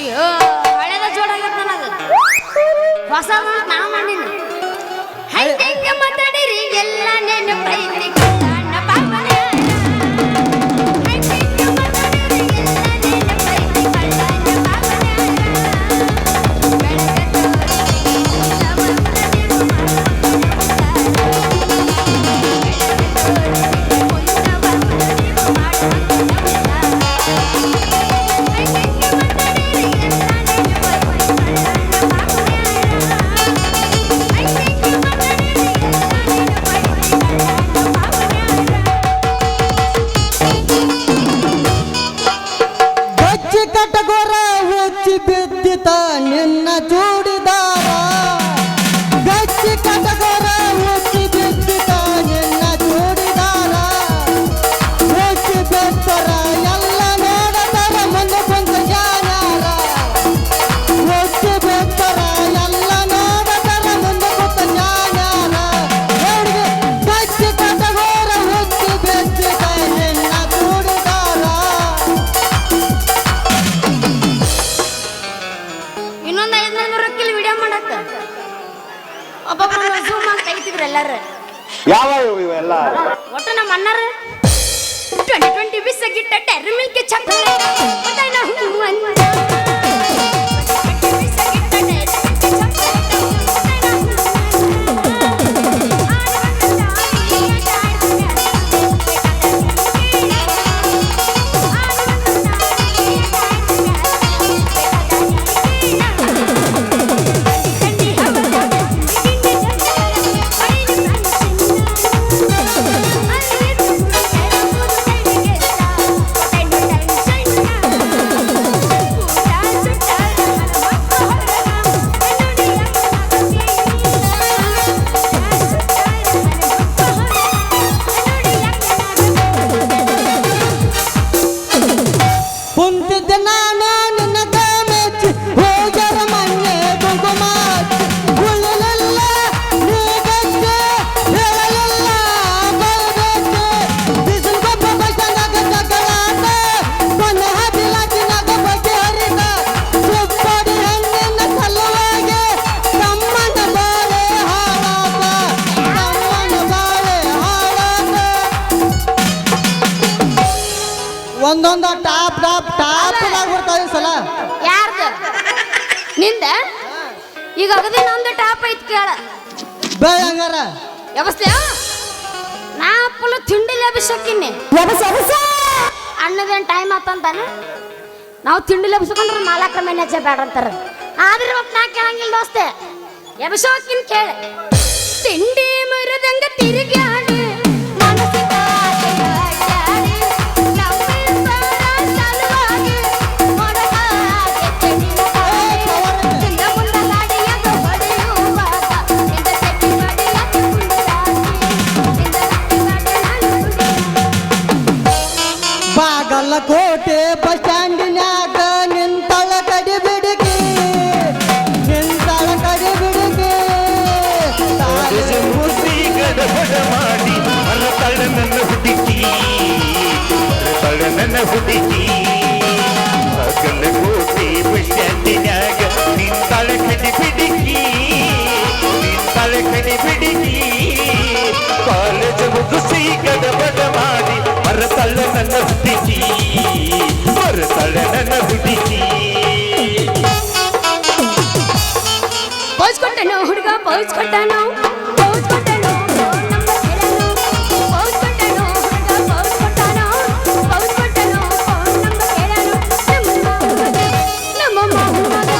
ಅಯ್ಯೋ ಹಳೆದ ಜೋಡಾಗತ್ತ ನನಗ ಹೊಸ ನಾ ಮಾಡಿನಿ ಹೆಂಗೆ ಮಾತಾಡಿರಿ ಎಲ್ಲ ನೆನಪೈತಿ ಕಣ್ಣ ಪಾಪನೆ ಹೆಂಗೆ ಮಾತಾಡಿರಿ ಎಲ್ಲ ನೆನಪೈತಿ ಕಣ್ಣ ಪಾಪನೆ ಕಟಗೋರ ಹುಚ್ಚಿ ಬಿದ್ದಿತ ನಿನ್ನ ಜೋಡಿದಾರ ಗಚ್ಚಿ ಕಟಗೋರ ಹುಚ್ಚಿ ಬಿದ್ದಿತ ನಿನ್ನ ಜೋಡಿದಾರ ಹುಚ್ಚಿ ಬಿತ್ತರ ಎಲ್ಲ ನೋಡತಾರ ಮುಂದೆ ಬಂದ ಜಾನಾರ ಹುಚ್ಚಿ ಬಿತ್ತರ ಎಲ್ಲ ನೋಡತಾರ ಮುಂದೆ ಬಂದ ಜಾನಾರ ಗಚ್ಚಿ ಕಟಗೋರ ಹುಚ್ಚಿ ಬಿದ್ದಿತ ನಿನ್ನ ಜೋಡಿದಾರ ಇನ್ನೊಂದು 500 ಕಿಲ್ ವಿಡಿಯೋ ಮಾಡತ್ತ ಒಬ್ಬೊಬ್ಬರು ಝೂಮ್ ಅಂತ ತೆಗಿತಿದ್ರು ಎಲ್ಲಾರು ಯಾವ ಇವೆಲ್ಲ ಒಟ್ಟು ನಮ್ಮ ಅಣ್ಣರು 2020 ಬಿಸಗಿಟ್ಟ ಟೆರ್ರಿ ಮಿಲ್ಕ್ ಚಾಕ್ಲೇಟ್ ಮತ್ತೈನ ಕುಂತಿದ್ದ ನಾನು ನಿನ್ನ ಮೆಚ್ಚಿ ಹೋಗ್ಯಾರ ಮಣ್ಣೆ ಕುಂಕುಮ ಉಳ್ಳಲಿಲ್ಲ ನೀಗಕ್ಕೆ ಹೇಳಲಿಲ್ಲ ಬರಬೇಕು ಬಿಸಿಲು ಗೊಬ್ಬ ಬೈಸಂಗಾಗ ಜಗಳಾಟ ಕೊನೆ ಹಬಿಲಾಚಿನಾಗ ಬಗ್ಗೆ ಹರಿದ ಸುಪ್ಪಡಿ ಹೆಣ್ಣಿನ ಸಲುವಾಗಿ ತಮ್ಮನ ಬಾಳೆ ಹಾಳಾದ ತಮ್ಮನ ಬಾಳೆ ಹಾಳಾದ ಒಂದೊಂದು ಟಾಪ್ ಬರ್ತಾವ ಸಲ ಯಾರ್ದು ನಿಂದ ಈಗ ಅಗದಿ ನಂದು ಟಾಪ್ ಐತ್ ಕೇಳ ಬೆಳಂಗಾರ ವ್ಯವಸ್ಥೆ ನಾ ಫುಲ್ ತಿಂಡಿಲಿ ಅಭಿಷೇಕಿನಿ ಅಣ್ಣದೇನು ಟೈಮ್ ಆತಂತಾನೆ ನಾವು ತಿಂಡಿಲಿ ಅಭಿಷೇಕಂದ್ರೆ ಮಾಲಕ್ರ ಮ್ಯಾನೇಜರ್ ಬೇಡ ಅಂತಾರ ಆದ್ರೆ ಇವತ್ತು ನಾ ಕೇಳಂಗಿಲ್ಲ ದೋಸ್ತೆ ಅಭಿಷೇಕಿನ್ ಕೇಳಿ ತಿಂಡಿ ಮರದಂಗ ತಿರುಗಾಡಿ ಮನಸ್ಸಿಗೆ ಅಡ್ಡಾಡಿ ನಮ್ಮಿಬ್ಬರ ಸಲುವಾಗಿ ಮೊಡಕಾಗೆ ಚೆನ್ನಿನ ಹಿಂದ ಮುಂದ ಗಾಡಿಯಾಗ ಹೊಡೆಯುವಾಗ ಹಿಂದ ಚೆಟ್ಟಿ ಮಾಡಿಯಾಗ ಹಿಂದ ಬಾಗಲಕೋಟೆ ಬಸ್ ಸ್ಟ್ಯಾಂಡಿನ್ಯಾಗ ನಿಂತಳ ಕಡಿ ಬಿಡುಗಿ ನಿಂತಳ ಕಡಿ ಬಿಡುಗಿ ಮುಸಿ ಗಡಬಡ ಮಾಡಿ ಅರತಳ ನನ್ನ ಹುಡುಕಿ ಅರತಳ ನನ್ನ ಹುಡುಕಿ ಬಾಗಲಕೋಟೆ ಬಸ್ ಸ್ಟ್ಯಾಂಡಿನ್ಯಾಗ ನಿಂತಳ ಕಡಿ ಬಿಡುಗಿ ನಿಂತಳ ಕಡಿ ಬಿಡುಗಿ ಕಾಲೇಜ್ ಮುಗಿಸಿ ಗಡಬಡ ಮಾಡಿ ಅರತಳ ನನ್ನ ಹುಡುಕಿ ಅರತಳ ನನ್ನ ಹುಡುಕಿ ಪೌಜ್ ಕೊಟ್ಟನು ಹುಡುಗ ಪೌಜ್ ಕೊಟ್ಟನು ಪೌಜ್ ಕೊಟ್ಟನು ನಂಬರ್ ಹೇಳನು ಪೌಜ್ ಕೊಟ್ಟನು ಹುಡುಗ ಪೌಜ್ ಕೊಟ್ಟನು ಪೌಜ್ ಕೊಟ್ಟನು ನಂಬರ್ ಹೇಳನು ನಮ್ಮ ಮಗ ಮಂಡ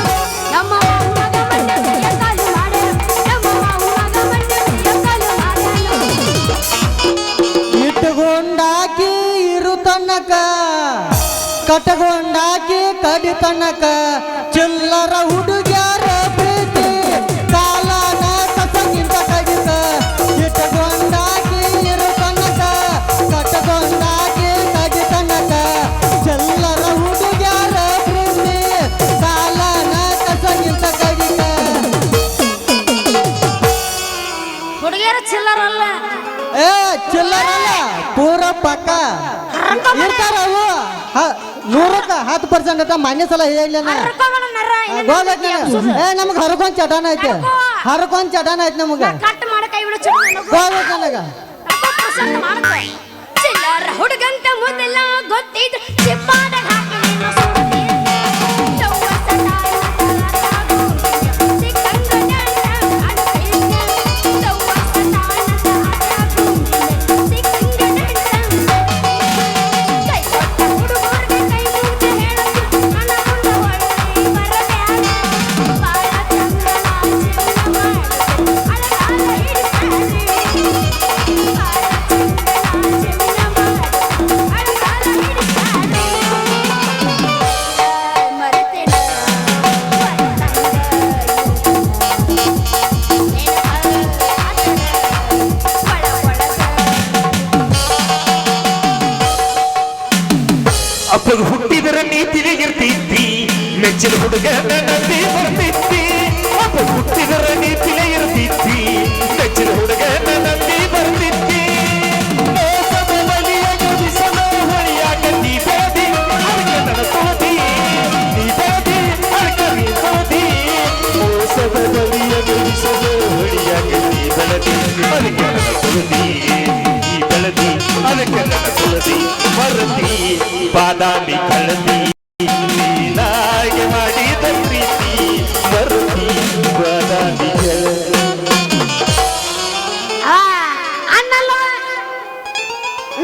ಕಾಲು ಮಾಡೆ ನಮ್ಮ ಮಗ ಮಂಡ ಕಾಲು ಮಾಡನು ಇಟ್ಟುಕೊಂಡಾಕಿ ಇರು ತನಕ ಕಟ್ಟಕೊಂಡಾಕಿ ಕಡಿ ತನಕ ಚಿಲ್ಲರ ಹುಡುಗ್ಯಾರ ಪ್ರೀತಿ ಕಾಲನ ಕಸಗಿಂತ ಕಡಿತ ಇಟ್ಟುಕೊಂಡಾಕಿ ಇರು ತನಕ ಕಟ್ಟಕೊಂಡಾಕಿ ಕಡಿ ತನಕ ಚಿಲ್ಲರ ಹುಡುಗ್ಯಾರ ಪ್ರೀತಿ ಕಾಲನ ಕಸಗಿಂತ ಕಡಿತ ಹುಡುಗಿಯರ ಚಿಲ್ಲರಲ್ಲ ಏ ಚಿಲ್ಲರಲ್ಲ ಪೂರ ಪಕ್ಕ ಇರ್ತಾರ ಅವು 100ಕ್ಕೆ 10% ಅಂತ ಮಾನ್ಯ ಸಲ ಹೇಳಿಲ್ಲ ಹರ್ಕೋವನ ನರ ಗೋಗೈತ್ ಏ ನಮ್ಗೆ ಹರ್ಕೊಂಡ್ ಚಟಾನ ಐತೆ ಹರ್ಕೊಂಡ್ ಚಟಾನ ಐತೆ ನಮ್ಗೆ ಕಟ್ ಮಾಡ ಕೈ ಬಿಡು ಚುಟ್ಟು ಗೋಗೈತ್ ನನಗ ಚಿಲ್ಲರ ಹುಡುಗಂತ ಮೊದಲ ಗೊತ್ತಿದ್ದು ಚಿಪ್ಪಾದ ಹಾಕಿ ನಿನ್ನ ಸುದ್ದಿ ಚೌಕ ಸತಾಯ ಸಿಕ್ಕಂಗ ಅಡಕಿನ ಚೌಕ ಸತಾಯ ಸಿಕ್ಕಂಗ ಕೈ ಕೊಟ್ಟ ಹುಡುಗರಿಗೆ ಕೈ ಮುಗ್ದು ಹೇಳಕ್ಕೆ ನನ್ನ ಮುಂದೆ ಹೊಳ್ಳಿ ಬರಬ್ಯಾಡ ಬಾಳ ಚಂದನ ಜೀವನ ಮಾಡಿ ಅಳಗಾಲ ಹಿಡಿಸ್ತಾನೆ ಅಪ್ಪಗೆ ಹುಟ್ಟಿದರ ನೀತಿಗೆ ಇರ್ತಿದ್ದಿ ಮೆಚ್ಚಿನ ಹುಡುಗ ನನ್ನಲ್ಲಿ ಬರ್ತಿದ್ದಿ ಅಪ್ಪ ಹುಟ್ಟಿದರ ನೀತಿಲೆ ಇರ್ತಿದ್ದಿ ಮೆಚ್ಚಿನ ಹುಡುಗ ನನ್ನಲ್ಲಿ ಬರ್ತಿದ್ದಿ ಮೋಸದ ಬಲಿಯಾಗ ವಿಷದ ಹೊಳಿಯಾಗ ನೀ ಬೆಳೆದಿ ಅದಕ್ಕೆ ನನ್ನ ಸೋದಿ ನೀ ಬೆಳೆದಿ ಅದಕ್ಕೆ ನೀ ಸೋದಿ ಮೋಸದ ಬಲಿಯಾಗ ವಿಷದ ಹೊಳಿಯಾಗ ನೀ ಬೆಳೆದಿ ಅದಕ್ಕೆ ನನ್ನ ಸೋದಿ ನೀ ಬೆಳೆದಿ ಅದಕ್ಕೆ ನನ್ನ ಸೋದಿ ಮರದಿ ಬಾದಾಮಿ ಕಳದಿ ನೀನಾಗೆ ಮಾಡಿದ ಪ್ರೀತಿ ಮರದಿ ಬಾದಾಮಿ ಅನ್ನಲ್ಲ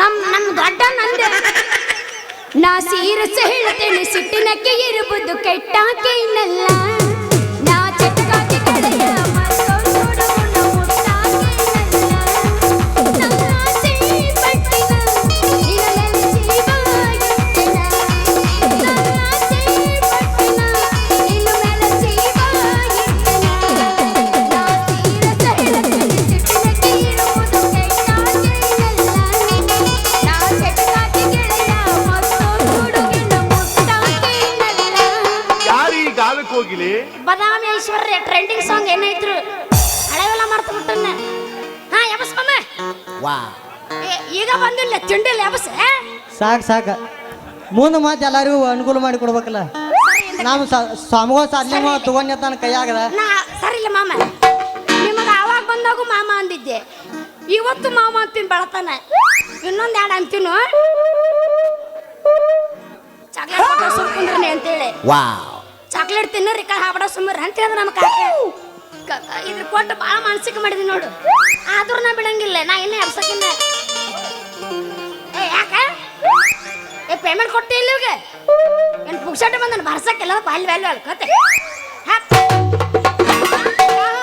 ನಮ್ ದೊಡ್ಡ ನಂದೆ ನಾ ಸೀರಸ ಹೇಳ್ತೇನೆ ಸಿಟ್ಟಿನಕ್ಕೆ ಇರುವುದು ಕೆಟ್ಟಾಕೆ ಇನ್ನಲ್ಲ ನಾ ಚಟಕಾಕೆ ಕಡೆಯ ಮತ್ತೊಂದು ಹುಡುಗನ ಮುಟ್ಟಾಕೆ ಇನ್ನಲ್ಲ ನನ್ನ ಆಸೆ ಪಟ್ಟಿನ ನಿನ್ನಲ್ಲಿ ಜೀವಾಗಿಟ್ಟೆನ ನನ್ನ ಆಸೆ ಪಟ್ಟಿನ ನಿನ್ನ ಮೇಲೆ ಜೀವಾಗಿಟ್ಟೆನ ನಾ ಸೀರಸ ಹೇಳ್ತೇನೆ ಸಿಟ್ಟಿನಕ್ಕೆ ಇರುವುದು ಕೆಟ್ಟಾಕೆ ಇನ್ನಲ್ಲ ನಾ ಚಟಕಾಕೆ ಗೆಳೆಯ ಮತ್ತೊಂದು ಹುಡುಗಿನ ಮುಟ್ಟಾಕೆ ಇನ್ನಲ್ಲ ಯಾರೀ ಗಾಲಕ್ಕೆ ಹೋಗಿಲಿ ಬದಾಮಿ ಐಶ್ವರ್ಯ ಟ್ರೆಂಡಿಂಗ್ ಸಾಂಗ್ ಏನೈತ್ರು ಹಳೆವೆಲ್ಲ ಮರ್ತು ಬಿಟ್ಟನ್ನ ಹಾ ಎಬಸ್ ಮಮ್ಮ ಈಗ ಬಂದಿಲ್ಲ ತಿಂಡಿಲ್ಲ ಎಬಸ್ ಸಾಕು ಮುಂದೆ ಮಾತು ಎಲ್ಲರಿಗೂ ಅನುಕೂಲ ಮಾಡಿ ಕೊಡ್ಬೇಕಲ್ಲ ನಾವು ಸ್ವಾಮಿಗಳು ಸಾಧನೆ ತಗೊಂಡ ತನ್ನ ಕೈಯಾಗದ ನಾ ಸರಿ ಇಲ್ಲ ಮಾಮ ನಿಮಗ ಆವಾಗ ಬಂದಾಗೂ ಮಾಮ ಅಂದಿದ್ದೆ ಇವತ್ತು ಮಾಮ ಅಂತೀನಿ ಬೆಳತಾನ ಇನ್ನೊಂದ್ ಎರಡು ಅಂತೀನು ಚಾಕ್ಲೇಟ್ ಸುರ್ಕೊಂಡ್ರನೆ ಅಂತೇಳಿ ಚಾಕ್ಲೇಟ್ ತಿನ್ನೋರಿ ಕೈ ಹಾಬಡ ಸುಮ್ಮರ್ ಅಂತ ಹೇಳಿದ್ರೆ ನಮ್ಮ ಕಾಕ ಇದ್ರ ಕೊಟ್ಟು ಭಾಳ ಮಾನಸಿಕ ಮಾಡಿದ್ವಿ ನೋಡು ಆದ್ರೂ ನಾ ಬಿಡಂಗಿಲ್ಲ ನಾ ಇನ್ನೇ ಎಬ್ಸಕ್ಕಿನ್ನ ಏ ಯಾಕ ಏ ಪೇಮೆಂಟ್ ಕೊಟ್ಟಿ ಇಲ್ಲ ಇವಾಗ ಏನು ಪುಕ್ಸಟ್ಟೆ ಬಂದನು ಬರ್ಸಕ್ಕೆಲ್ಲ ಬಾಲ್ ವ್ಯಾಲ್ಯೂ ಅಲ್ಕೋತೆ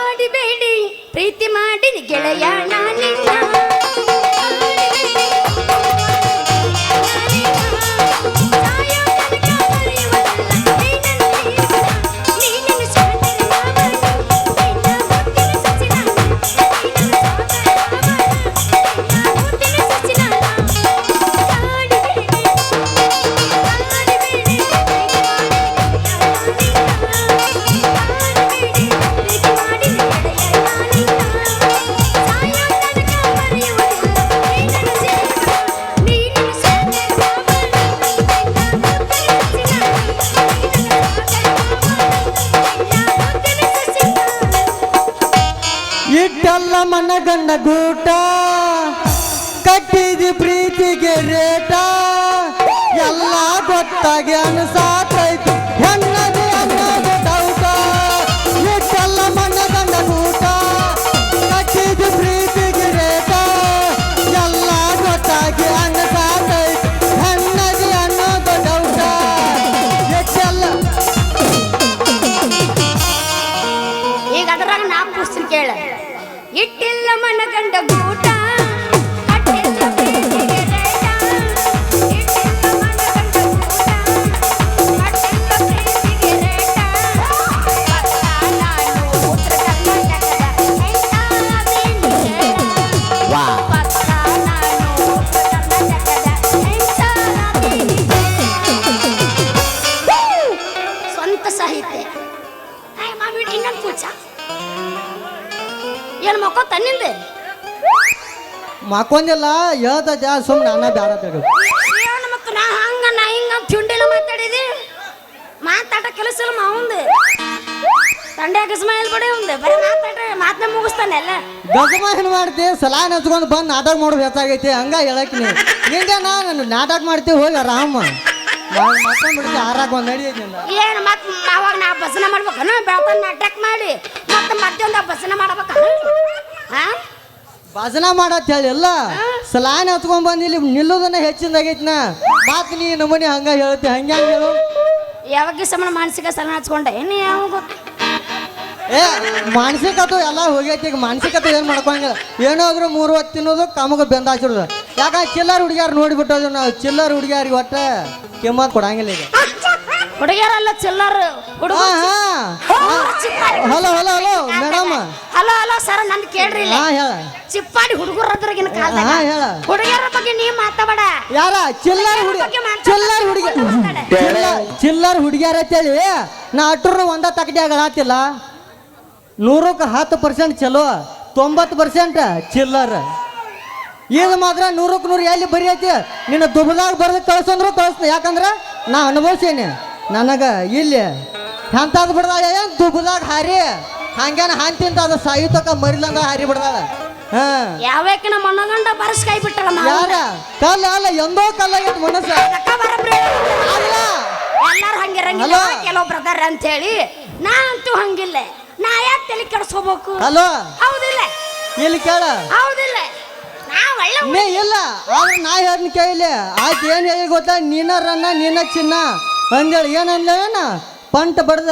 ಮಾಡಿಬೇಡಿ ಪ್ರೀತಿ ಮಾಡಿ ಗೆಳೆಯ ನಾನಿನ್ನ ಇಟ್ಟಲ್ಲ ಮನಗಂಡ ಗೂಟ ಕಟ್ಟಿದ ಪ್ರೀತಿಗೆ ರೇಟ ಎಲ್ಲ ಗೊತ್ತಾಗಿ ಅನ್ಸಾತೈತಿ ಹೆಣ್ಣದಿ ಅನ್ನೋದು ಡೌಟ ಇಟ್ಟಲ್ಲ ಮನಗಂಡ ಗೂಟ ಕಟ್ಟಿದ ಪ್ರೀತಿಗೆ ರೇಟ ಎಲ್ಲ ಗೊತ್ತಾಗಿ ಅನ್ಸಾತೈತಿ ಹೆಣ್ಣದಿ ಅನ್ನೋದು ಡೌಟ ಇಟ್ಟಲ್ಲ ಈಗ ಅದ್ರಾಗ ನಾ ಪುಸ್ತಕ ಕೇಳ ಇಟ್ಟಿಲ್ಲ ಮನಗಂಡ ಗೂಟ ಕಟ್ಟಿಲ್ಲ ಪ್ರೀತಿಗೆ ರೇಟ ಇಟ್ಟಿಲ್ಲ ಮನಗಂಡ ಗೂಟ ಕಟ್ಟಿಲ್ಲ ಪ್ರೀತಿಗೆ ರೇಟ ನಾನು ಉತ್ತರ ಕರ್ನಾಟಕದ ಹೆಂಚಾದೇನಿ ಪಕ್ಕ ನಾನು ಉತ್ತರ ಕರ್ನಾಟಕದ ಹೆಂಚಾದೇನಿ ಸ್ವಂತ ಸಾಹಿತ್ಯ ಮಾಮಿ ಇನ್ನೊಂದು ಕೂಚ ಏನು ಮಕ್ಕೋ ತನ್ನಿಂದೆ ಮಕ್ಕೊಂದಿಲ್ಲ ಹೇಳ್ತೈತೆ ಸುಮ್ಮನೆ ಅನ್ನ ಬೇಡ ತಗೋ ಏನು ಮತ್ತು ನಾ ಹಂಗ ನಾ ಹಿಂಗ ತಿಂಡಿಲ್ಲ ಮಾತಾಡಿದಿ ಮಾತಾಡ ಕೆಲಸ ಇಲ್ಲ ಮಾವಂದು ತಂಡೆ ಅಕಸ್ಮಾಲ್ ಬಿಡಿ ಒಂದು ಬರೀ ಮಾತನ್ನ ಮುಗಿಸ್ತಾನೆ ಎಲ್ಲ ಗಜಮ ಏನ್ ಮಾಡ್ತಿ ಸಲಾನ್ ಹಚ್ಕೊಂಡು ಬಂದು ನಾಟಕ ಮಾಡೋದು ಹೆಚ್ಚಾಗೈತಿ ಹಂಗ ಹೇಳಕ್ ನಿಂಗೆ ನಾನು ನಾಟಕ ಮಾಡ್ತೀವಿ ಹೋಗಿ ಆರಾಮ ಮತ್ತೊಂದು ಬಿಡ್ತಿ ಆರಾಗ ಒಂದು ನಡಿಯೈತಿ ಏನು ಮತ್ತೆ ಅವಾಗ ನಾ ಭಜನೆ ಮಾಡ್ಬೇಕನ ಬೆಳತನ ನಾಟಕ ಮಾಡಿ ಮತ್ತೆ ಮತ್ತೊಂದು ಭಜನೆ ಮಾಡ್ಬೇಕನ ಹಾ ಭಜನ ಮಾಡತ್ ಹೇಳಿ ಎಲ್ಲ ಸಲಾನ್ ಹಚ್ಕೊಂಡ್ ಬಂದು ಇಲ್ಲಿ ನಿಲ್ಲೋದನ್ನ ಹೆಚ್ಚಿಂದಾಗೈತಿ ನಾ ಮಾತು ನೀ ನಮ್ಮನೆ ಹಂಗ ಹೇಳ್ತಿ ಹಂಗ ಹೇಳು ಯಾವಾಗ ಸಮಯ ಮಾನಸಿಕ ಸಲ ಹಚ್ಕೊಂಡೆ ಏನು ಯಾವ ಗೊತ್ತು ಏ ಮಾನಸಿಕತೆ ಎಲ್ಲ ಹೋಗೈತಿ ಈಗ ಮಾನಸಿಕತೆ ಏನು ಮಾಡ್ಕೊಂಗಿಲ್ಲ ಏನಾದ್ರು 3 ಹೊತ್ತು ತಿನ್ನೋದು ಕಮಗೆ ಬೆಂದ ಹಾಕಿರೋದು ಯಾಕಂದ್ರೆ ಚಿಲ್ಲರ್ ಹುಡುಗಿಯಾರು ನೋಡಿಬಿಟ್ಟೋದು ನಾವು ಚಿಲ್ಲರ್ ಹುಡುಗಿಯಾರಿಗೆ ಒಟ್ಟ ಕಿಮ್ಮತ್ ಕೊಡಂಗಿಲ್ಲ ಈಗ ಹುಡುಗಿಯರಲ್ಲ ಚಿಲ್ಲರ್ ಹುಡುಗ hello hello hello madam hello hello sir ನಂದು ಕೇಳ್ರಿ ಹಾ ಹೇಳ ಚಿಪ್ಪಾಡಿ ಹುಡುಗರದ್ರಾಗಿನ ಕಾಲ ಹಾ ಹೇಳ ಹುಡುಗಿಯರ ಬಗ್ಗೆ ನೀ ಮಾತಾಡ ಯಾರ ಚಿಲ್ಲರ್ ಹುಡುಗಿ ಚಿಲ್ಲರ್ ಹುಡುಗಿಯಾರ ಅಂತೇಳಿ ನಾ ಅಟ್ರು ಒಂದ ತಕಡಿಯಾಗ ಆತಿಲ್ಲ 100ಕ್ಕೆ 10% ಚಲೋ 90% ಚಿಲ್ಲರ್ ಇದು ಮಾತ್ರ 100ಕ್ಕೆ 100 ಎಲ್ಲಿ ಬರೀ ಐತಿ ನಿನ್ನ ದುಬದಾಗ ಬರ್ದು ಕಳ್ಸಂದ್ರು ಕಳಿಸ್ತ ಯಾಕಂದ್ರೆ ನಾ ಅನುಭವಿಸೇನಿ ನನಗ ಇಲ್ಲಿ ಎಂತಾದ್ ಬಿಡ್ದಾಗ ಏನ್ ದುಬದಾಗ ಹಾರಿ ಹಂಗೇನ ಹಾಂತಿಂತ ಅದು ಸಾಯುತಕ ಮರಿಲಂಗ ಹಾರಿ ಬಿಡ್ದಾಗ ಹಾ ಯಾವಕಿನ ಮಣ್ಣಗಂಡ ಬರಸ್ ಕೈ ಬಿಟ್ಟಲ್ಲ ಯಾರ ಕಲ್ಲ ಅಲ್ಲ ಎಂದೋ ಕಲ್ಲ ಆಗೈತಿ ಮನಸ್ಸ ಅಲ್ಲ ಎಲ್ಲಾರು ಹಂಗಿರಂಗಿಲ್ಲ ಕೆಲವೊಬ್ರು ಅದಾರ ಅಂತ ಹೇಳಿ ನಾ ಅಂತೂ ಹಂಗಿಲ್ಲ ನಾ ಯಾಕೆ ತಲೆ ಕೆಡಿಸ್ಕೋಬೇಕು ಹಲೋ ಹೌದಿಲ್ಲ ಇಲ್ಲಿ ಕೇಳ ಹೌದಿಲ್ಲ ನಾ ಒಳ್ಳೆ ನೀ ಇಲ್ಲ ಆದ್ರೆ ನಾ ಹೇಳ್ತೀನಿ ಕೇಳಿ ಆಯ್ತು ಏನ್ ಹೇಳಿ ಗೊತ್ತಾ ನೀನ ರನ್ನ ನೀನ ಚಿನ್ನ ಅಂದೇಳಿ ಏನಂದ ಏನ ಪಂಟ ಬಡ್ದ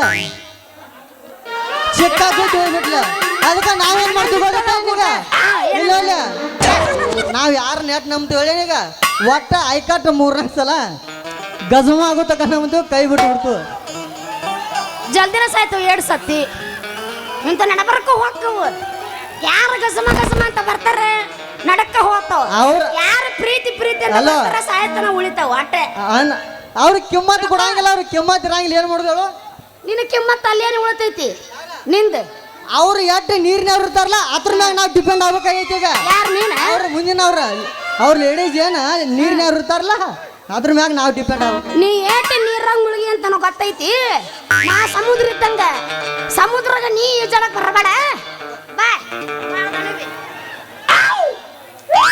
ಚಿಕ್ಕ ಕೂತು ಹೋಗ್ಬಿಟ್ಲ ಅದಕ್ಕೆ ನಾವೇನ್ ಮಾಡ್ತೀವಿ ಗೊತ್ತಾ ಈಗ ಇಲ್ಲ ಇಲ್ಲ ನಾವ್ ಯಾರು ನೆಟ್ ನಂಬ್ತೀವಿ ಈಗ ಒಟ್ಟ ಐಕಟ್ 3 ಸಲ ಗಜಮ ಆಗುತ್ತಕ ನಮ್ದು ಕೈ ಬಿಟ್ಟು ಬಿಡ್ತು ಜಲ್ದಿನ ಸಾಯ್ತು 2 ಸತಿ ಇಂತ ನಡಬರ್ಕು ಹೋಗ್ತವು ಯಾರು ಗಸಮ ಅಂತ ಬರ್ತಾರೆ ನಡಕ್ಕ ಹೋಗ್ತಾವ ಯಾರು ಪ್ರೀತಿ ಅಂತ ಬರ್ತಾರ ಸಾಯ್ತನ ಉಳಿತಾವ ಅಟ್ಟೆ ಅವ್ರ ಕಿಮ್ಮತ್ ಕೊಡಂಗಿಲ್ಲ ಅವ್ರ ಕಿಮ್ಮತ್ ಇರಂಗಿಲ್ಲ ಏನ್ ಮಾಡಿದಳು ನಿನ್ನ ಕಿಮ್ಮತ್ ಅಲ್ಲೇನು ಉಳಿತೈತಿ ನಿಂದ ಅವ್ರು ಎಟ್ಟು ನೀರಿನವ್ರು ಇರ್ತಾರಲ್ಲ ಅದ್ರ ಮ್ಯಾಗ ನಾವು ಡಿಪೆಂಡ್ ಆಗ್ಬೇಕಾಗೈತಿ ಈಗ ಯಾರು ನೀನ ಅವ್ರ ಮುಂದಿನವ್ರ ಅವ್ರ ಲೇಡೀಸ್ ಏನ ನೀರಿನವ್ರು ಇರ್ತಾರಲ್ಲ ಅದ್ರ ಮ್ಯಾಗ ನಾವು ಡಿಪೆಂಡ್ ಆಗ್ಬೇಕು ನೀ ಏಟ ನೀರಾಗ ಮುಳುಗಿ ಅಂತ ಗೊತ್ತೈತಿ ನಾ ಸಮುದ್ರ ಇದ್ದಂಗ ಸಮುದ್ರಾಗ ನೀ ಈಜಾಡಕ್ ಬರಬೇಡ